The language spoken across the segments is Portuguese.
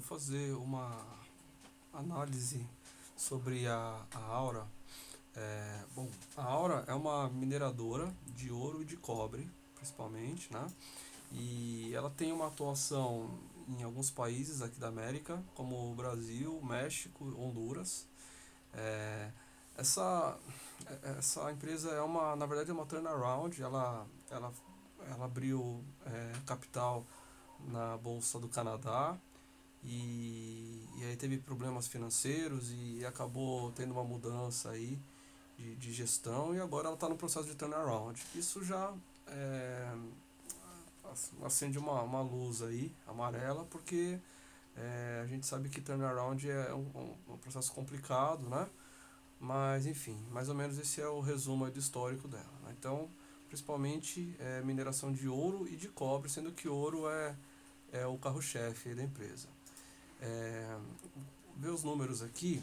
vou fazer uma análise sobre a Aura. Bom, a Aura é uma mineradora de ouro e de cobre, principalmente, né? E ela tem uma atuação em alguns países aqui da América, como o Brasil, México, Honduras. É, essa, essa empresa na verdade, é uma turnaround. Ela abriu capital na Bolsa do Canadá e aí teve problemas financeiros e acabou tendo uma mudança aí de gestão e agora ela está no processo de turnaround. Isso já é, acende uma luz aí amarela, porque a gente sabe que turnaround é um processo complicado, né? Mas enfim, mais ou menos esse é o resumo aí do histórico dela, né? Então, principalmente mineração de ouro e de cobre, sendo que ouro é o carro-chefe da empresa. É, ver os números aqui.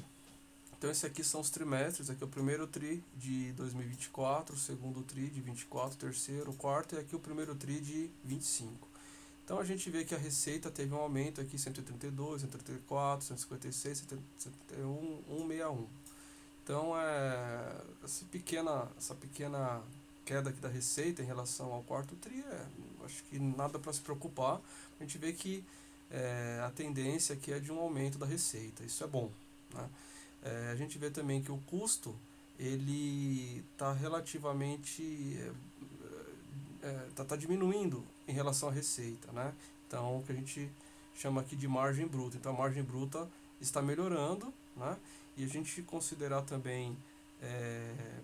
Então, esse aqui são os trimestres. Aqui é o primeiro TRI de 2024, o segundo TRI de 24, o terceiro, o quarto, e aqui o primeiro TRI de 25. Então, a gente vê que a receita teve um aumento aqui: 182, 134, 156, 171, 161. Então, essa pequena queda aqui da receita em relação ao quarto TRI, acho que nada para se preocupar. A gente vê que a tendência aqui é de um aumento da receita. Isso é bom, né? A gente vê também que o custo ele está relativamente tá diminuindo em relação à receita, né? Então, o que a gente chama aqui de margem bruta. Então, a margem bruta está melhorando, né? E a gente considerar também é,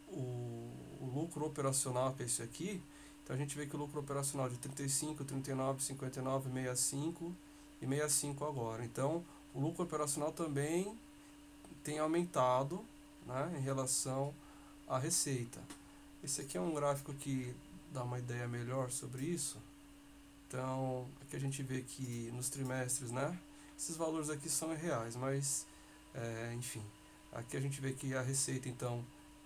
o lucro operacional, que é esse aqui. Então, a gente vê que o lucro operacional de 35, 39, 59, 65 e 65 agora. Então, o lucro operacional também tem aumentado, né, em relação à receita. Esse aqui é um gráfico que dá uma ideia melhor sobre isso. Então, aqui a gente vê que nos trimestres, né, esses valores aqui são reais, mas, enfim, aqui a gente vê que a receita, então,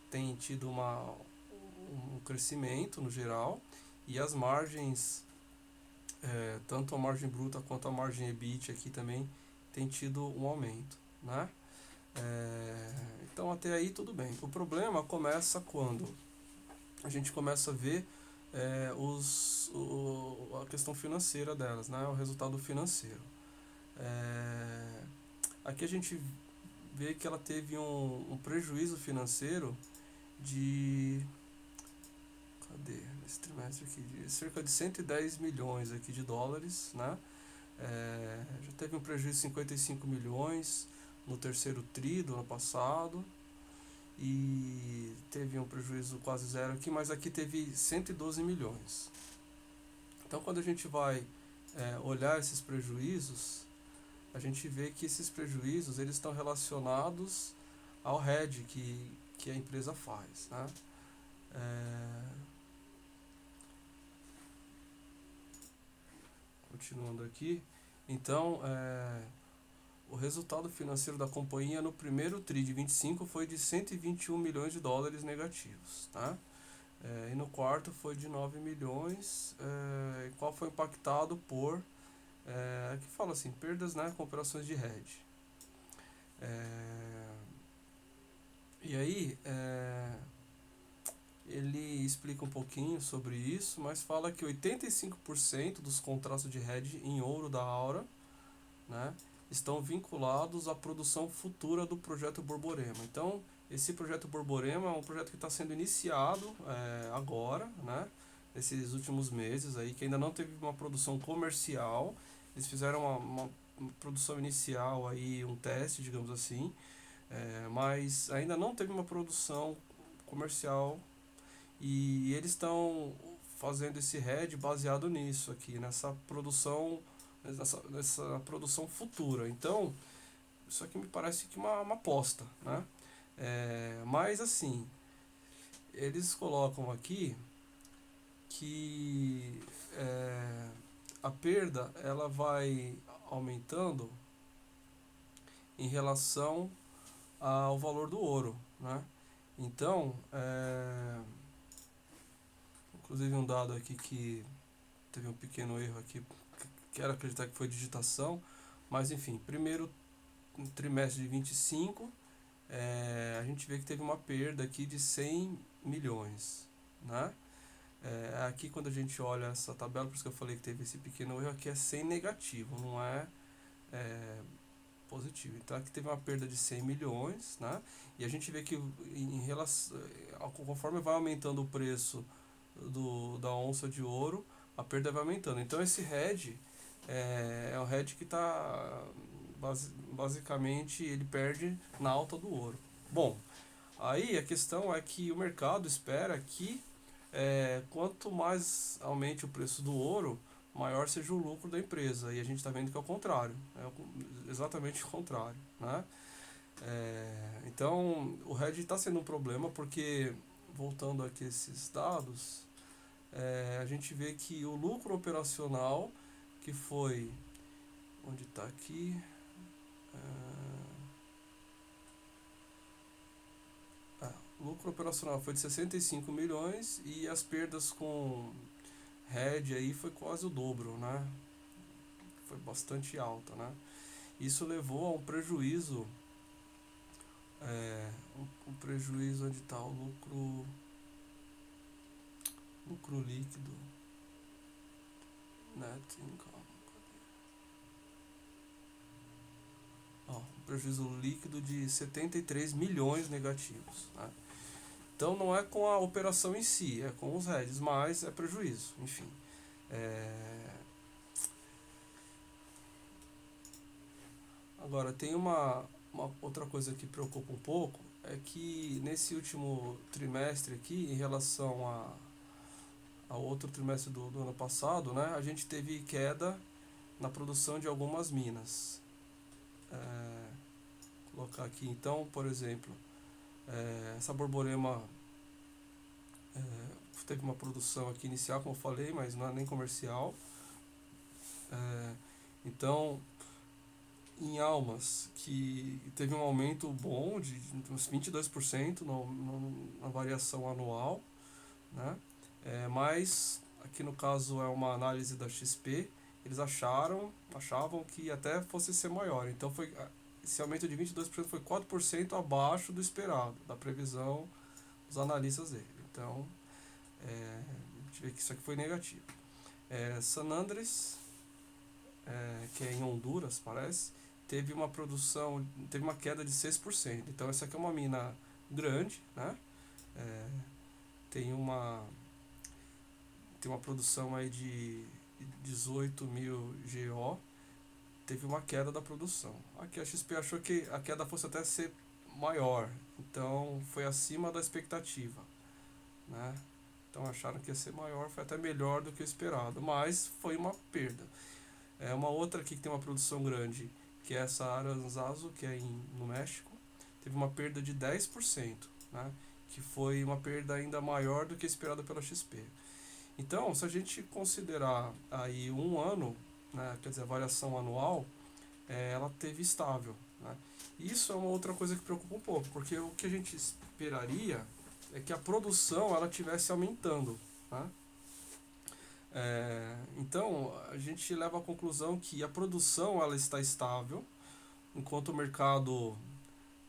tem tido um crescimento no geral, e as margens, tanto a margem bruta quanto a margem EBIT aqui também tem tido um aumento, né? Então até aí tudo bem. O problema começa quando a gente começa a ver a questão financeira delas, né? O resultado financeiro. Aqui a gente vê que ela teve um prejuízo financeiro de, cadê? Nesse trimestre aqui, de cerca de 110 milhões aqui de dólares, né? Já teve um prejuízo de 55 milhões no terceiro tri do ano passado, e teve um prejuízo quase zero aqui, mas aqui teve 112 milhões. Então, quando a gente vai olhar esses prejuízos, a gente vê que esses prejuízos eles estão relacionados ao hedge que a empresa faz, né? Continuando aqui, então, o resultado financeiro da companhia no primeiro TRI de 25 foi de 121 milhões de dólares negativos, tá? E no quarto foi de 9 milhões, qual foi impactado por, que fala assim, perdas, né, com operações de hedge. E aí, ele explica um pouquinho sobre isso, mas fala que 85% dos contratos de hedge em ouro da Aura, né, estão vinculados à produção futura do projeto Borborema. Então, esse projeto Borborema é um projeto que está sendo iniciado agora, né, nesses últimos meses aí, que ainda não teve uma produção comercial. Eles fizeram uma produção inicial aí, um teste, digamos assim, mas ainda não teve uma produção comercial, e eles estão fazendo esse head baseado nisso aqui, nessa produção futura. Então, isso aqui me parece que uma aposta, né? Mas assim, eles colocam aqui que a perda ela vai aumentando em relação ao valor do ouro, né? Então, inclusive um dado aqui que teve um pequeno erro aqui, quero acreditar que foi digitação, Mas enfim, primeiro trimestre de 25, a gente vê que teve uma perda aqui de 100 milhões, né? Aqui quando a gente olha essa tabela, por isso que eu falei que teve esse pequeno erro, aqui é 100 negativo, não é positivo. Então aqui teve uma perda de 100 milhões, né? E a gente vê que em relação, conforme vai aumentando o preço da onça de ouro, a perda vai aumentando. Então esse hedge é um hedge que está basicamente ele perde na alta do ouro. Bom, aí a questão é que o mercado espera que quanto mais aumente o preço do ouro, maior seja o lucro da empresa. E a gente está vendo que é o contrário, exatamente o contrário, né? Então o hedge está sendo um problema porque, voltando aqui a esses dados, a gente vê que o lucro operacional, que foi, onde está aqui, o lucro operacional foi de 65 milhões e as perdas com hedge aí foi quase o dobro, né? Foi bastante alta, né? Isso levou a um prejuízo, um prejuízo onde está o lucro líquido, net income, um prejuízo líquido de 73 milhões negativos, né? Então não é com a operação em si, é com os hedges, mas é prejuízo, enfim. Agora, tem uma outra coisa que preocupa um pouco, é que nesse último trimestre aqui, em relação ao outro trimestre do ano passado, né, a gente teve queda na produção de algumas minas. Vou colocar aqui então, por exemplo, essa Borborema teve uma produção aqui inicial, como eu falei, mas não é nem comercial. Então, em Almas, que teve um aumento bom de uns 22% na variação anual, né? Mas aqui no caso é uma análise da XP, eles achavam que até fosse ser maior. Então esse aumento de 22% foi 4% abaixo do esperado, da previsão dos analistas dele. Então a gente vê que isso aqui foi negativo. San Andres, que é em Honduras, parece, teve uma queda de 6%. Então essa aqui é uma mina grande, né? Tem uma produção aí de 18 mil GO, teve uma queda da produção. Aqui a XP achou que a queda fosse até ser maior, então foi acima da expectativa, né? Então acharam que ia ser maior, foi até melhor do que o esperado, mas foi uma perda. Uma outra aqui que tem uma produção grande, que é essa Aranzazu, que é no México, teve uma perda de 10%, né? Que foi uma perda ainda maior do que esperada pela XP. Então, se a gente considerar aí um ano, né, quer dizer, a variação anual, ela teve estável, né? Isso é uma outra coisa que preocupa um pouco, porque o que a gente esperaria é que a produção ela estivesse aumentando, né? Então, a gente leva à conclusão que a produção ela está estável, enquanto o mercado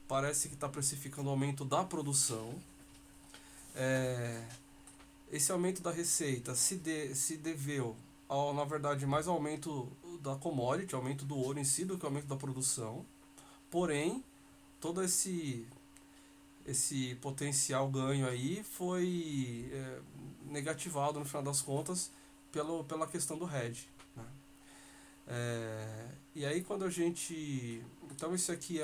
parece que está precificando o aumento da produção. Esse aumento da receita se deveu, na verdade, mais ao aumento da commodity, aumento do ouro em si, do que o aumento da produção. Porém, todo esse potencial ganho aí foi negativado, no final das contas, pela questão do hedge, né? E aí quando a gente... Então isso aqui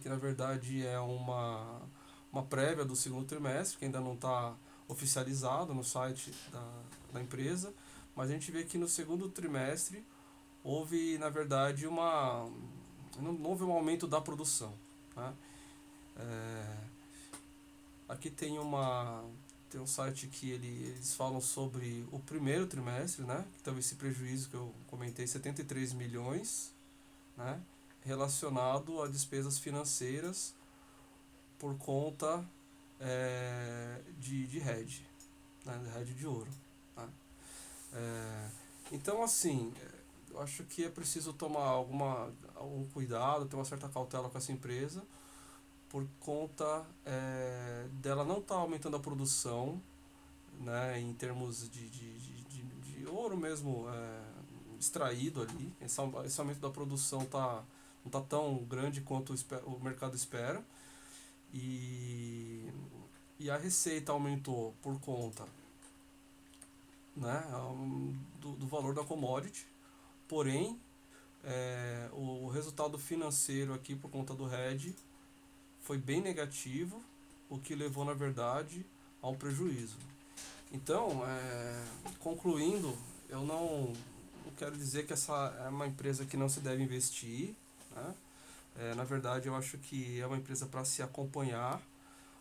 na verdade é uma prévia do segundo trimestre, que ainda não está oficializado no site da empresa, mas a gente vê que no segundo trimestre houve, na verdade, não houve um aumento da produção, né? Aqui tem um site que eles falam sobre o primeiro trimestre, né? Que teve esse prejuízo que eu comentei, 73 milhões, né? Relacionado a despesas financeiras por conta de hedge, né? De hedge de ouro, tá? Então, assim, eu acho que é preciso tomar algum cuidado, ter uma certa cautela com essa empresa, por conta dela não estar aumentando a produção, né, em termos de ouro mesmo extraído ali. Esse aumento da produção não tá tão grande quanto o mercado espera. E, e a receita aumentou por conta, né, do valor da commodity, porém o resultado financeiro aqui por conta do hedge foi bem negativo, o que levou na verdade a um prejuízo. Então, concluindo, eu não quero dizer que essa é uma empresa que não se deve investir, né? Na verdade, eu acho que é uma empresa para se acompanhar,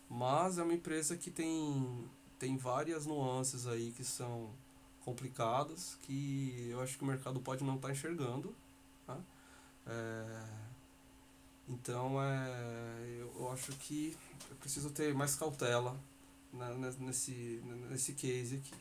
mas é uma empresa que tem várias nuances aí que são complicadas, que eu acho que o mercado pode não estar enxergando, tá? É, então, eu acho que eu preciso ter mais cautela, né, nesse case aqui.